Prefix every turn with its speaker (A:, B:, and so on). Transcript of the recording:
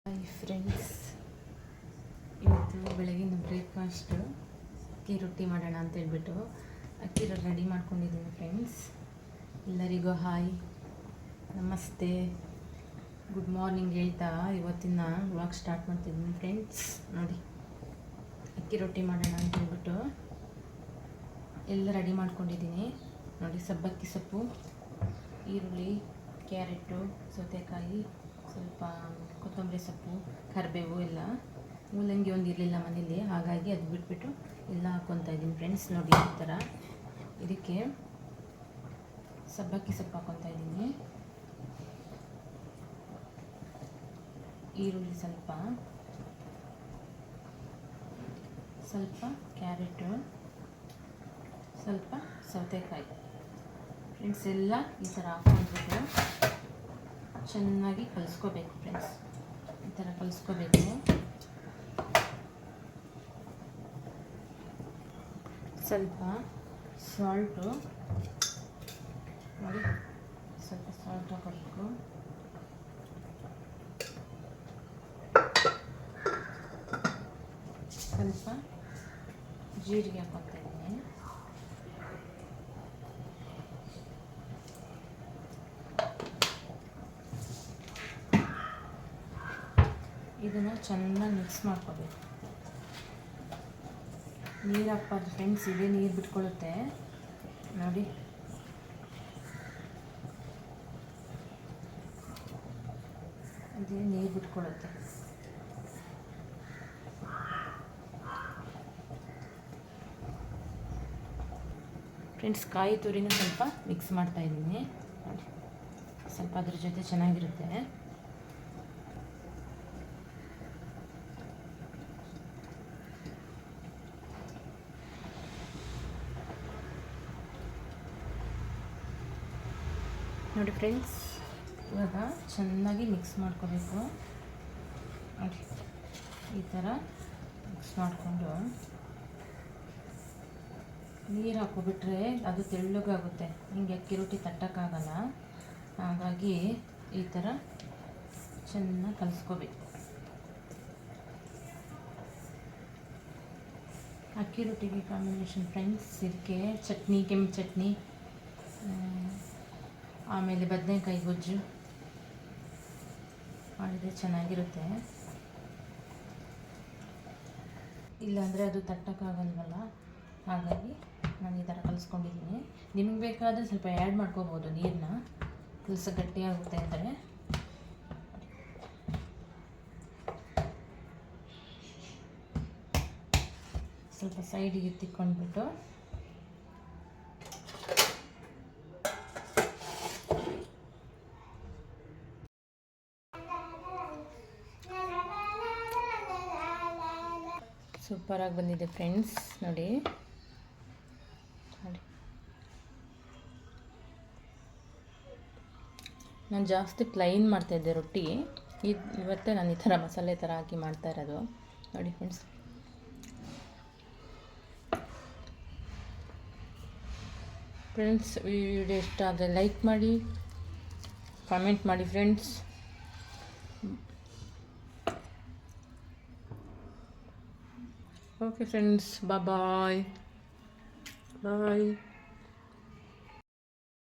A: Hi friends, ಇವತ್ತು ಬೆಳಗಿನ breakfast ಅಕ್ಕಿ ರೊಟ್ಟಿ ಮಾಡೋಣ ಅಂತ ಹೇಳ್ಬಿಟ್ಟು ಅಕ್ಕಿ ರೆಡಿ ಮಾಡ್ಕೊಂಡಿದ್ದೀನಿ ಫ್ರೆಂಡ್ಸ್. ಎಲ್ಲರಿಗೂ ಹಾಯ್, ನಮಸ್ತೆ, ಗುಡ್ ಮಾರ್ನಿಂಗ್ ಹೇಳ್ತಾ ಇವತ್ತಿನ ವ್ಲಾಗ್ ಸ್ಟಾರ್ಟ್ ಮಾಡ್ತಿದ್ದೀನಿ ಫ್ರೆಂಡ್ಸ್. ನೋಡಿ, ಅಕ್ಕಿ ರೊಟ್ಟಿ ಮಾಡೋಣ ಅಂತ ಹೇಳ್ಬಿಟ್ಟು ಎಲ್ಲ ರೆಡಿ ಮಾಡ್ಕೊಂಡಿದ್ದೀನಿ. ನೋಡಿ, ಸಬ್ಬಕ್ಕಿ ಸೊಪ್ಪು, ಈರುಳ್ಳಿ, ಕ್ಯಾರೆಟು, ಸೌತೆಕಾಯಿ, ಸ್ವಲ್ಪ ಕೊತ್ತಂಬರಿ ಸೊಪ್ಪು, ಕರಿಬೇವು ಎಲ್ಲ. ಮೂಲಂಗಿ ಒಂದು ಇರಲಿಲ್ಲ ಮನೇಲಿ, ಹಾಗಾಗಿ ಅದು ಬಿಟ್ಬಿಟ್ಟು ಎಲ್ಲ ಹಾಕ್ಕೊತಾ ಇದ್ದೀನಿ ಫ್ರೆಂಡ್ಸ್. ನೋಡಿ, ಈ ಥರ ಇದಕ್ಕೆ ಸಬ್ಬಕ್ಕಿ ಸೊಪ್ಪು ಹಾಕ್ಕೊತಾ ಇದ್ದೀನಿ, ಈರುಳ್ಳಿ ಸ್ವಲ್ಪ ಕ್ಯಾರೆಟು, ಸ್ವಲ್ಪ ಸೌತೆಕಾಯಿ ಫ್ರೆಂಡ್ಸ್, ಎಲ್ಲ ಈ ಥರ ಹಾಕ್ಕೊಂಡ್ಬಿಟ್ಟು ಚೆನ್ನಾಗಿ ಕಲಿಸ್ಕೋಬೇಕು ಫ್ರೆಂಡ್ಸ್. ಈ ಥರ ಕಲಿಸ್ಕೋಬೇಕು. ಸ್ವಲ್ಪ ಸಾಲ್ಟು ನೋಡಿ, ಸ್ವಲ್ಪ ಸಾಲ್ಟ್ ಹಾಕೋಬೇಕು. ಸ್ವಲ್ಪ ಜೀರಿಗೆ ಹಾಕ್ಕೊತಾ ಇದ್ದೀನಿ. ಇದನ್ನು ಚೆನ್ನಾಗಿ ಮಿಕ್ಸ್ ಮಾಡ್ಕೋಬೇಕು. ನೀರು ಹಾಕ್ಬಾರ್ದು ಫ್ರೆಂಡ್ಸ್, ಇದೇ ನೀರು ಬಿಟ್ಕೊಳ್ಳುತ್ತೆ ನೋಡಿ. ಇದೇ ನೀರು ಬಿಟ್ಕೊಳ್ಳುತ್ತೆ. ಫ್ರೆಂಡ್ಸ್, ಕಾಯಿ ತುರಿನ ಸ್ವಲ್ಪ ಮಿಕ್ಸ್ ಮಾಡ್ತಾಯಿದ್ದೀನಿ ನೋಡಿ, ಸ್ವಲ್ಪ ಅದ್ರ ಜೊತೆ ಚೆನ್ನಾಗಿರುತ್ತೆ. ನೋಡಿ ಫ್ರೆಂಡ್ಸ್, ಇವಾಗ ಚೆನ್ನಾಗಿ ಮಿಕ್ಸ್ ಮಾಡ್ಕೋಬೇಕು ನೋಡಿ. ಈ ಥರ ಮಿಕ್ಸ್ ಮಾಡಿಕೊಂಡು ನೀರು ಹಾಕ್ಕೊಬಿಟ್ರೆ ಅದು ತೆಳ್ಳಗಾಗುತ್ತೆ, ಹಿಂಗೆ ಅಕ್ಕಿ ರೊಟ್ಟಿ ತಟ್ಟಕ್ಕಾಗಲ್ಲ. ಹಾಗಾಗಿ ಈ ಥರ ಚೆನ್ನಾಗಿ ಕಲಿಸ್ಕೋಬೇಕು. ಅಕ್ಕಿ ರೊಟ್ಟಿಗೆ ಕಾಂಬಿನೇಷನ್ ಫ್ರೆಂಡ್ಸ್ ಇದಕ್ಕೆ ಚಟ್ನಿ, ಕೆಂಪು ಚಟ್ನಿ, ಆಮೇಲೆ ಬದನೆಕಾಯಿ ಗೊಜ್ಜು ಮಾಡಿದರೆ ಚೆನ್ನಾಗಿರುತ್ತೆ. ಇಲ್ಲಾಂದರೆ ಅದು ತಟ್ಟಕ್ಕಾಗಲ್ವಲ್ಲ, ಹಾಗಾಗಿ ನಾನು ಈ ಥರ ಕಲಿಸ್ಕೊಂಡಿದ್ದೀನಿ. ನಿಮಗೆ ಬೇಕಾದರೆ ಸ್ವಲ್ಪ ಆ್ಯಡ್ ಮಾಡ್ಕೋಬೋದು ನೀರನ್ನ, ಕೆಲಸ ಗಟ್ಟಿಯಾಗುತ್ತೆ ಅಂದರೆ. ಸ್ವಲ್ಪ ಸೈಡಿಗೆ ತಿಕ್ಕೊಂಡ್ಬಿಟ್ಟು ಸೂಪರಾಗಿ ಬಂದಿದೆ ಫ್ರೆಂಡ್ಸ್. ನೋಡಿ ನೋಡಿ, ನಾನು ಜಾಸ್ತಿ ಪ್ಲೈನ್ ಮಾಡ್ತಾಯಿದ್ದೆ ರೊಟ್ಟಿ. ಇವತ್ತೇ ನಾನು ಈ ಥರ ಮಸಾಲೆ ಥರ ಹಾಕಿ ಮಾಡ್ತಾ ಇರೋದು ನೋಡಿ ಫ್ರೆಂಡ್ಸ್. ಈ ವಿಡಿಯೋ ಇಷ್ಟ ಆದರೆ ಲೈಕ್ ಮಾಡಿ, ಕಾಮೆಂಟ್ ಮಾಡಿ friends. Okay friends, bye bye.